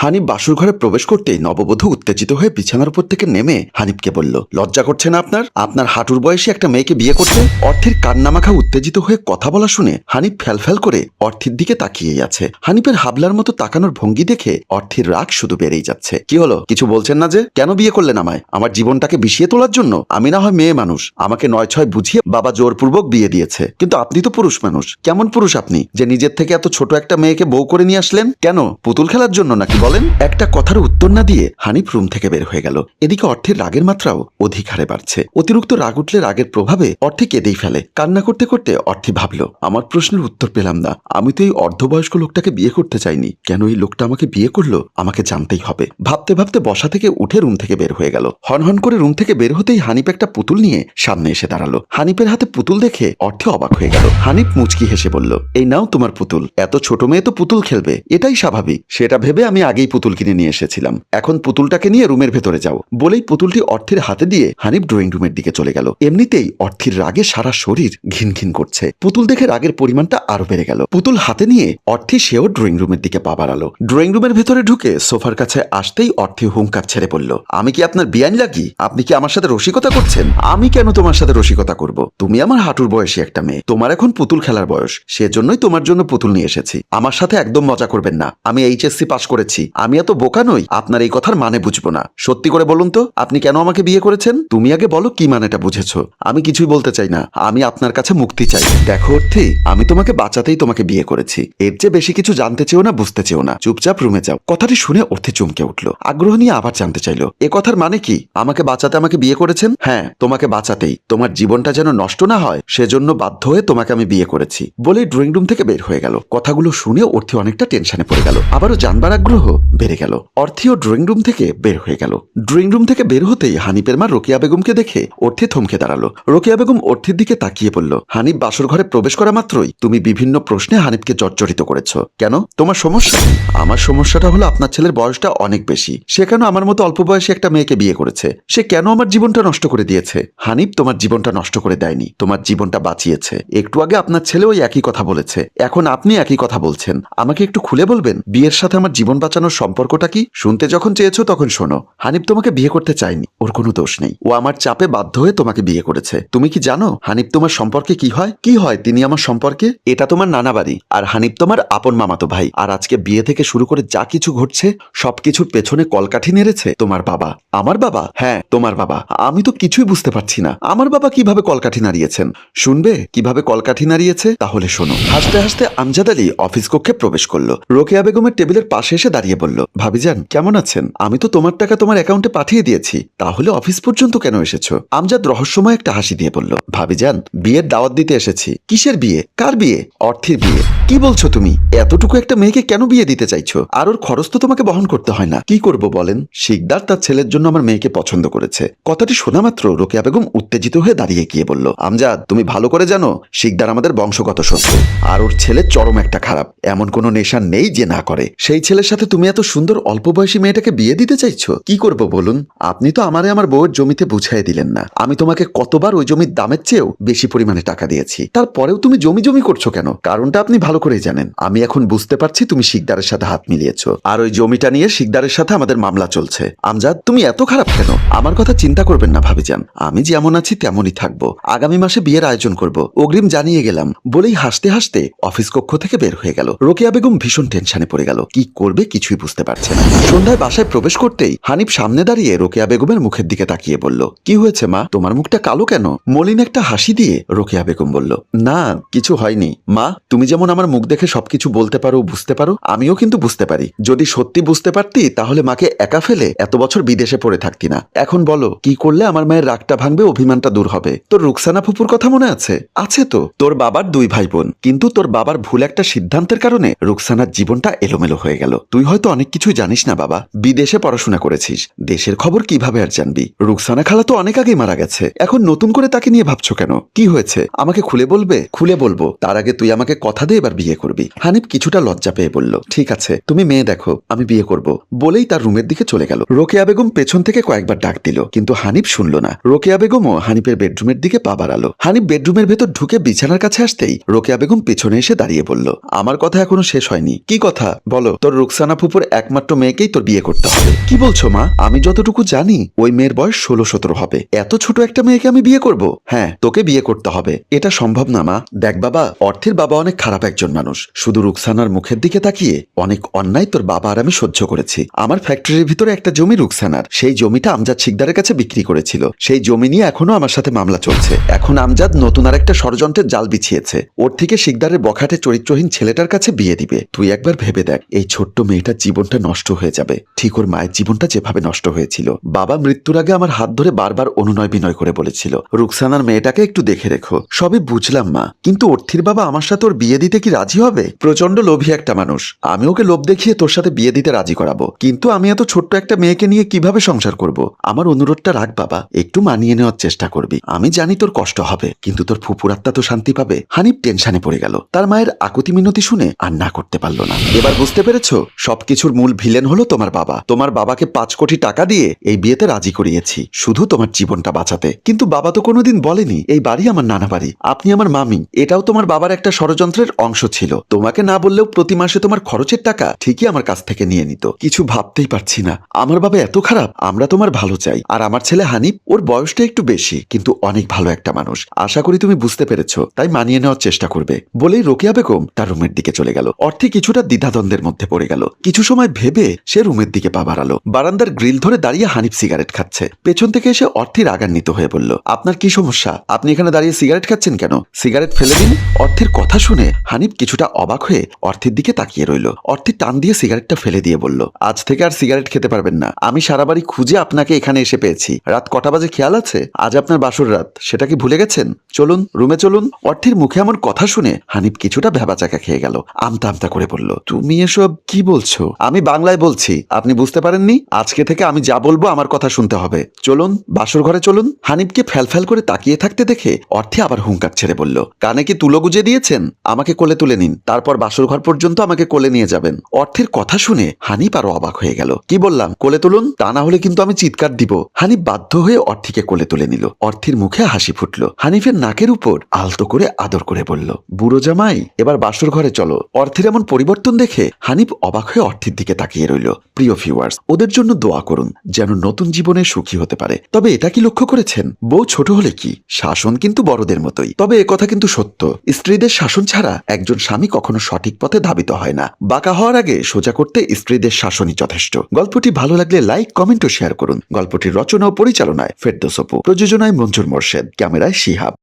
হানিফ বাসর ঘরে প্রবেশ করতেই নববধূ উত্তেজিত হয়ে বিছানার উপর থেকে নেমে হানিফকে বলল, লজ্জা করছে না আপনার? আপনার হাঁটুর বয়সী একটা মেয়েকে বিয়ে করতে? অর্থের কান্নামাখা উত্তেজিত হয়ে কথা বলা শুনে হানিফ ফ্যালফ্যাল করে অর্থের দিকে তাকিয়েই আছে। হানিফের হাবলার মতো তাকানোর ভঙ্গি দেখে অর্থের রাগ শুধু বেড়েই যাচ্ছে। কি হলো, কিছু বলছেন না যে? কেন বিয়ে করলেন আমায়? আমার জীবনটাকে বিষিয়ে তোলার জন্য? আমি না হয় মেয়ে মানুষ, আমাকে ৯-৬ বুঝিয়ে বাবা জোরপূর্বক বিয়ে দিয়েছে, কিন্তু আপনি তো পুরুষ মানুষ। কেমন পুরুষ আপনি যে নিজের থেকে এত ছোট একটা মেয়েকে বউ করে নিয়ে আসলেন? কেন, পুতুল খেলার জন্য নাকি বলেন? একটা কথার উত্তর না দিয়ে হানিফ রুম থেকে বের হয়ে গেল। এদিকে অর্থের রাগের মাত্রাও অধিক হারে বাড়ছে। অতিরিক্ত রাগ উঠলে রাগের প্রভাবে অর্থে কেঁদেই ফেলে। কান্না করতে করতে অর্থে ভাবল, আমার প্রশ্নের উত্তর পেলাম না। আমি তো এই অর্ধবয়স্ক লোকটাকে বিয়ে করতে চাইনি, কেন এই লোকটা আমাকে বিয়ে করলো আমাকে জানতেই হবে। ভাবতে ভাবতে বসা থেকে উঠে রুম থেকে বের হয়ে গেল। হনহন করে রুম থেকে বের হতেই হানিফ একটা পুতুল নিয়ে সামনে এসে দাঁড়ালো। হানিফের হাতে পুতুল দেখে অর্থে অবাক হয়ে গেল। হানিফ মুচকি হেসে বলল, এই নাও তোমার পুতুল। এত ছোট মেয়ে তো পুতুল খেলবে, এটাই স্বাভাবিক। সেটা ভেবে আমি আগেই পুতুল কিনে নিয়ে এসেছিলাম। এখন পুতুলটাকে নিয়ে রুমের ভেতরে যাও। বলেই পুতুলটি অর্থের হাতে দিয়ে হানিফ ড্রয়িং রুমের দিকে চলে গেল। এমনিতেই অর্থের রাগে সারা শরীর ঘিন ঘিন করছে। পুতুল দেখে রাগের পরিমাণটা আরো বেড়ে গেল। পুতুল হাতে নিয়ে অর্থে সেও ড্রয়িং রুমের দিকে পা বাড়ালো। ড্রয়িং রুমের ভেতরে ঢুকে সোফার কাছে আসতেই অর্থে হুঙ্কার ছেড়ে বলল, আমি কি আপনার বিয়ান লাগি? আপনি কি আমার সাথে রসিকতা করছেন? আমি কেন তোমার সাথে রসিকতা করব? তুমি আমার হাঁটুর বয়সী একটা মেয়ে, তোমার এখন পুতুল খেলার বয়স, সেজন্যই তোমার জন্য পুতুল নিয়ে এসেছি। আমার সাথে একদম মজা করবেন না। আমি এইচএসসি পাশ করেছি, আমি এত বোকা নই আপনার এই কথার মানে বুঝবো না। সত্যি করে বলুন তো, আপনি কেন আমাকে বিয়ে করেছেন? তুমি আগে বলো কি মানেটা বুঝেছো। আমি কিছুই বলতে চাই না, আমি আপনার কাছে মুক্তি চাই। দেখো অর্থে, আমি তোমাকে বাঁচাতেই তোমাকে বিয়ে করেছি। এর চেয়ে বেশি কিছু জানতে চেও না, বুঝতে চেও না। চুপচাপ রুমে যাও। কথাটি শুনে অর্থে চমকে উঠল। আগ্রহ নিয়ে আবার জানতে চাইলো, এ কথার মানে কি? আমাকে বাঁচাতে আমাকে বিয়ে করেছেন? হ্যাঁ, তোমাকে বাঁচাতেই। তোমার জীবনটা যেন নষ্ট না হয় সেজন্য বাধ্য হয়ে তোমাকে আমি বিয়ে করেছি। বলেই ড্রয়িং রুম থেকে বের হয়ে গেল। কথাগুলো শুনে অর্থে অনেকটা টেনশনে পড়ে গেল। আবারও জানবার আগ্রহ বেড়ে গেল। অর্থেও ড্রয়িং রুম থেকে বের হয়ে গেল। ড্রয়িং রুম থেকে বের হতেই হানিফের মা রোকেয়া বেগমকে দেখে অর্থে থমকে দাঁড়ালো। রোকেয়া বেগম অর্থের দিকে তাকিয়ে বলল, হানিফ বাসর ঘরে প্রবেশ করা মাত্রই তুমি বিভিন্ন প্রশ্নে হানিফকে জর্জরিত করেছ। কেন, তোমার সমস্যা? আমার সমস্যাটা হলো আপনার ছেলের বয়সটা অনেক বেশি। সে কেন আমার মতো অল্প বয়সী একটা মেয়েকে বিয়ে করেছে? সে কেন আমার জীবনটা নষ্ট করে দিয়েছে? হানিফ তোমার জীবনটা নষ্ট করে দেয়নি, তোমার জীবনটা বাঁচিয়েছে। একটু আগে আপনার ছেলে ওই একই কথা বলেছে, এখন আপনি একই কথা বলছেন। আমাকে একটু খুলে বলবেন বিয়ের সাথে আমার জীবন বাঁচানোর সম্পর্কটা কি? শুনতে যখন চেয়েছো তখন শোনো। হানিফ তোমাকে বিয়ে করতে চায়নি, ওর কোনো দোষ নেই। ও আমার চাপে বাধ্য হয়ে তোমাকে বিয়ে করেছে। তুমি কি জানো হানিফ তোমার সম্পর্কে কি হয়? কি হয় তিনি আমার সম্পর্কে? এটা তোমার নানা বাড়ি, আর হানিফ তোমার আপন মামাতো ভাই। আর আজকে বিয়ে থেকে শুরু করে যা কিছু ঘটছে সবকিছুর পেছনে কলকাঠি নেড়েছে তোমার বাবা। আমার বাবা? হ্যাঁ, তোমার বাবা। আমি তো কিছুই বুঝতে পারছি না, আমার বাবা কিভাবে কলকাঠি নাড়িয়েছেন। শুনবে কিভাবে কলকাঠি নাড়িয়েছে? তাহলে শোনো। হাসতে হাসতে আমজাদ আলী অফিস কক্ষে প্রবেশ করলো। রোকেয়া বেগমের টেবিলের পাশে এসে দাঁড়িয়ে বলল, ভাবিজান কেমন আছেন? আমি তো তোমার টাকা তোমার অ্যাকাউন্টে পাঠিয়ে দিয়েছি, তাহলে অফিস পর্যন্ত কেন এসেছো? আমজাদ রহস্যময় একটা হাসি দিয়ে বলল, ভাবিজান বিয়ের দাওয়াত দিতে এসেছি। কিসের বিয়ে? কার বিয়ে? অর্থের বিয়ে। কি বলছো তুমি? এতটুকু একটা মেয়েকে কেন বিয়ে দিতে চাইছো? আর ওর খরচ তো তোমাকে বহন করতে হয় না। কি করব বলেন? শিকদার তার ছেলের জন্য আমার মেয়েকে পছন্দ করেছে। কথাটি শোনা মাত্র রোকেয়া বেগম উত্তেজিত হয়ে দাঁড়িয়ে গিয়ে বলল, আমজাদ তুমি ভালো করে জানো শিকদার আমাদের বংশগত শত্রু, আর ওর ছেলে চরম একটা খারাপ। এমন কোনো নেশা নেই যে না করে। সেই ছেলের সাথে তুমি এত সুন্দর অল্প বয়সী মেয়েটাকে বিয়ে দিতে চাইছো? কি করব বলুন? আপনি তো আমারে আমার বউয়ের জমিতে বুঝাই দিলেন না। আমি তোমাকে কতবার ওই জমির দামের চেয়েও বেশি পরিমাণে টাকা দিয়েছি, তারপরেও তুমি জমি জমি করছো কেন? কারণটা আপনি ভালো করেই জানেন। আমি এখন বুঝতে পারছি তুমি শিকদারের সাথে হাত মিলিয়েছো, আর ওই জমিটা নিয়ে শিকদারের সাথে আমাদের মামলা চলছে। আমজাদ তুমি এত খারাপ কেন? আমার কথা চিন্তা করবেন না ভাবিজান, আমি যেমন আছি তেমনই থাকবো। আগামী মাসে বিয়ের আয়োজন করব, অগ্রিম জানিয়ে গেলাম। বলেই হাসতে হাসতে অফিস কক্ষ থেকে বের হয়ে গেল। রোকেয়া বেগম ভীষণ টেনশনে পড়ে গেল, কি করবে কিছুই বুঝতে পারছে না। সন্ধ্যায় বাসায় প্রবেশ করতেই হানিফ সামনে দাঁড়িয়ে রোকেয়া বেগমের মুখের দিকে তাকিয়ে বলল, কি হয়েছে মা, তোমার মুখটা কালো কেন? মলিন একটা হাসি দিয়ে রোকেয়া বেগম বলল, না কিছু হয়নি মা। তুমি যেমন আমার মুখ দেখে সবকিছু বলতে পারো, বুঝতে পারো, আমিও কিন্তু বুঝতে পারি। যদি সত্যি বুঝতে পারতি তাহলে মাকে একা ফেলে এত বছর বিদেশে পড়ে থাকতি না। এখন বলো কি করলে আমার মায়ের রাগটা ভাঙবে, অভিমানটা দূর হবে? তোর রুকসানা ফুপুর কথা মনে আছে? আছে তো। তোর বাবার 2 ভাই বোন, কিন্তু তোর বাবার ভুল একটা সিদ্ধান্তের কারণে রুকসানার জীবনটা এলোমেলো হয়ে গেল। তুই হয়তো অনেক কিছুই জানিস না বাবা, বিদেশে পড়াশোনা করেছিস, দেশের খবর কিভাবে আর জানবি? রুকসানা খালা তো অনেক আগেই মারা গেছে, এখন নতুন করে তাকে নিয়ে ভাবছো কেন? কি হয়েছে আমাকে খুলে বলবে? খুলে বলবো, তার আগে তুই আমাকে কথা দে এবার বিয়ে করবি। হানিফ কিছুটা লজ্জা পেয়ে বলল, ঠিক আছে তুমি মেয়ে দেখো, আমি বিয়ে করব। বলেই তার রুমের দিকে চলে গেল। রোকেয়া বেগম পেছন থেকে কয়েকবার ডাক দিল, কিন্তু হানিফ শুনল না। রোকেয়া বেগমও হানিফের বেডরুমের দিকে পা বাড়ালো। হানিফ বেডরুমের ভেতর ঢুকে বিছানার কাছে আসতেই রোকেয়া বেগম পেছনে এসে দাঁড়িয়ে বলল, আমার কথা এখনো শেষ হয়নি। কি কথা বলো? তোর রুকসানা ফুপু উপর একমাত্র মেয়েকেই তোর বিয়ে করতে হবে। কি বলছো মা? আমি যতটুকু জানি ওই মেয়ের বয়স 16-17 হবে। এত ছোট একটা মেয়েকে আমি বিয়ে করব? হ্যাঁ, তোকে বিয়ে করতে হবে। এটা সম্ভব না মা। দেখ বাবা, অর্থের বাবা অনেক খারাপ একজন মানুষ। শুধু রুকসানার মুখের দিকে তাকিয়ে অনেক অন্যায় তোর বাবা আর আমি সহ্য করেছি। আমার ফ্যাক্টরির ভিতরে একটা জমি রুকসানার, সেই জমিটা আমজাদ শিকদারের কাছে বিক্রি করেছিল। সেই জমি নিয়ে এখনো আমার সাথে মামলা চলছে। এখন আমজাদ নতুন আর একটা ষড়যন্ত্রের জাল বিছিয়েছে। ওর থেকে শিকদারের বখাটে চরিত্রহীন ছেলেটার কাছে বিয়ে দিবে। তুই একবার ভেবে দেখ, এই ছোট্ট মেয়েটার জীবনটা নষ্ট হয়ে যাবে, ঠিক ওর মায়ের জীবনটা যেভাবে নষ্ট হয়েছিল। বাবা মৃত্যুর আগে আমার হাত ধরে বারবার অনুনয় বিনয় করে বলেছিল, রুকসানার মেয়েটাকে একটু দেখে রেখো। সবই বুঝলাম মা, কিন্তু অর্থির বাবা আমার সাথে ওর বিয়ে দিতে কি রাজি হবে? প্রচন্ড লোভী একটা মানুষ। আমি ওকে লোভ দেখিয়ে তোর সাথে বিয়ে দিতে রাজি করাবো, কিন্তু আমি এত ছোট্ট একটা মেয়েকে নিয়ে কিভাবে সংসার করব? আমার অনুরোধটা রাখ বাবা, একটু মানিয়ে নেওয়ার চেষ্টা করবি। আমি জানি তোর কষ্ট হবে, কিন্তু তোর ফুপুর আত্মা তো শান্তি পাবে। হানিফ টেনশনে পড়ে গেল। তার মায়ের আকুতি মিনতি শুনে আর না করতে পারলো না। এবার বুঝতে পেরেছো, সবকিছুর মূল ভিলেন হলো তোমার বাবা। তোমার বাবাকে 5 কোটি টাকা দিয়ে এই বিয়েতে রাজি করিয়েছি, শুধু তোমার জীবনটা বাঁচাতে। কিন্তু বাবা তো কোনোদিন বলেনি এই বাড়ি আমার নানা বাড়ি, আপনি আমার মামি। এটাও তোমার বাবার একটা ষড়যন্ত্রের অংশ ছিল। তোমাকে না বললেও প্রতি মাসে তোমার খরচের টাকা ঠিকই আমার কাছ থেকে নিয়ে নিত। কিছু ভাবতেই পারছি না, আমার বাবা এত খারাপ। আমরা তোমার ভালো চাই। আর আমার ছেলে হানিফ, ওর বয়সটা একটু বেশি, কিন্তু অনেক ভালো একটা মানুষ। আশা করি তুমি বুঝতে পেরেছো, তাই মানিয়ে নেওয়ার চেষ্টা করবে। বলেই রোকেয়া বেগম তার রুমের দিকে চলে গেল। অর্থে কিছুটা দ্বিধাদ্বন্দ্বের মধ্যে পড়ে গেল। কিছু সময় ভেবে সে রুমের দিকে পা বাড়ালো। বারান্দার গ্রিল ধরে দাঁড়িয়ে হানিফ সিগারেট খাচ্ছে। পেছন থেকে এসে অর্থের রাগান্বিত হয়ে বলল, আপনার কি সমস্যা? আপনি এখানে দাঁড়িয়ে সিগারেট খাচ্ছেন কেন? সিগারেট ফেলে দিন। অর্থের কথা শুনে হানিফ কিছুটা অবাক হয়ে অর্থের দিকে তাকিয়ে রইল। অর্থে টান দিয়ে সিগারেটটা ফেলে দিয়ে বলল, আজ থেকে আর সিগারেট খেতে পারবেন না। আমি সারা বাড়ি খুঁজে আপনাকে এখানে এসে পেয়েছি। রাত কটা বাজে খেয়াল আছে? আজ আপনার বাসর রাত, সেটা কি ভুলে গেছেন? চলুন রুমে চলুন। অর্থের মুখে এমন কথা শুনে হানিফ কিছুটা ভ্যাবাচাকা খেয়ে গেল। আমতা আমতা করে বলল, তুমি এসব কি বলছো? আমি বাংলায় বলছি, আপনি বুঝতে পারেননি? আজকে থেকে আমি যা বলবো আমার কথা শুনতে হবে। চলুন বাসর ঘরে চলুন। হানিফকে ফ্যালফ্যাল করে তাকিয়ে থাকতে দেখে অর্থে আবার হুঙ্কার ছেড়ে বলল, কানে কি তুলো গুজে দিয়েছেন? আমাকে কোলে তুলে নিন, তারপর বাসর ঘর পর্যন্ত আমাকে কোলে নিয়ে যাবেন। অর্থের কথা শুনে হানিফ আরো অবাক হয়ে গেল। কি বললাম? কোলে তুলুন, তা না হলে কিন্তু আমি চিৎকার দিব। হানিফ বাধ্য হয়ে অর্থিকে কোলে তুলে নিল। অর্থের মুখে হাসি ফুটলো। হানিফের নাকের উপর আলতো করে আদর করে বলল, বুড়ো জামাই, এবার বাসর ঘরে চলো। অর্থের এমন পরিবর্তন দেখে হানিফ অবাক হয়ে অর্থের দিকে তাকিয়ে রইল। প্রিয় ভিউয়ার্স, ওদের জন্য দোয়া করুন যেন নতুন জীবনে সুখী হতে পারে। তবে এটা কি লক্ষ্য করেছেন, বউ ছোট হলে কি, শাসন কিন্তু বড়দের মতোই। তবে একথা কিন্তু সত্য, স্ত্রীদের শাসন ছাড়া একজন স্বামী কখনো সঠিক পথে ধাবিত হয় না। বাঁকা হওয়ার আগে সোজা করতে স্ত্রীদের শাসনই যথেষ্ট। গল্পটি ভালো লাগলে লাইক, কমেন্ট ও শেয়ার করুন। গল্পটির রচনা ও পরিচালনায় ফেরদৌস অপু, প্রযোজনায় মঞ্জুর মোর্শেদ, ক্যামেরায় শিহাব।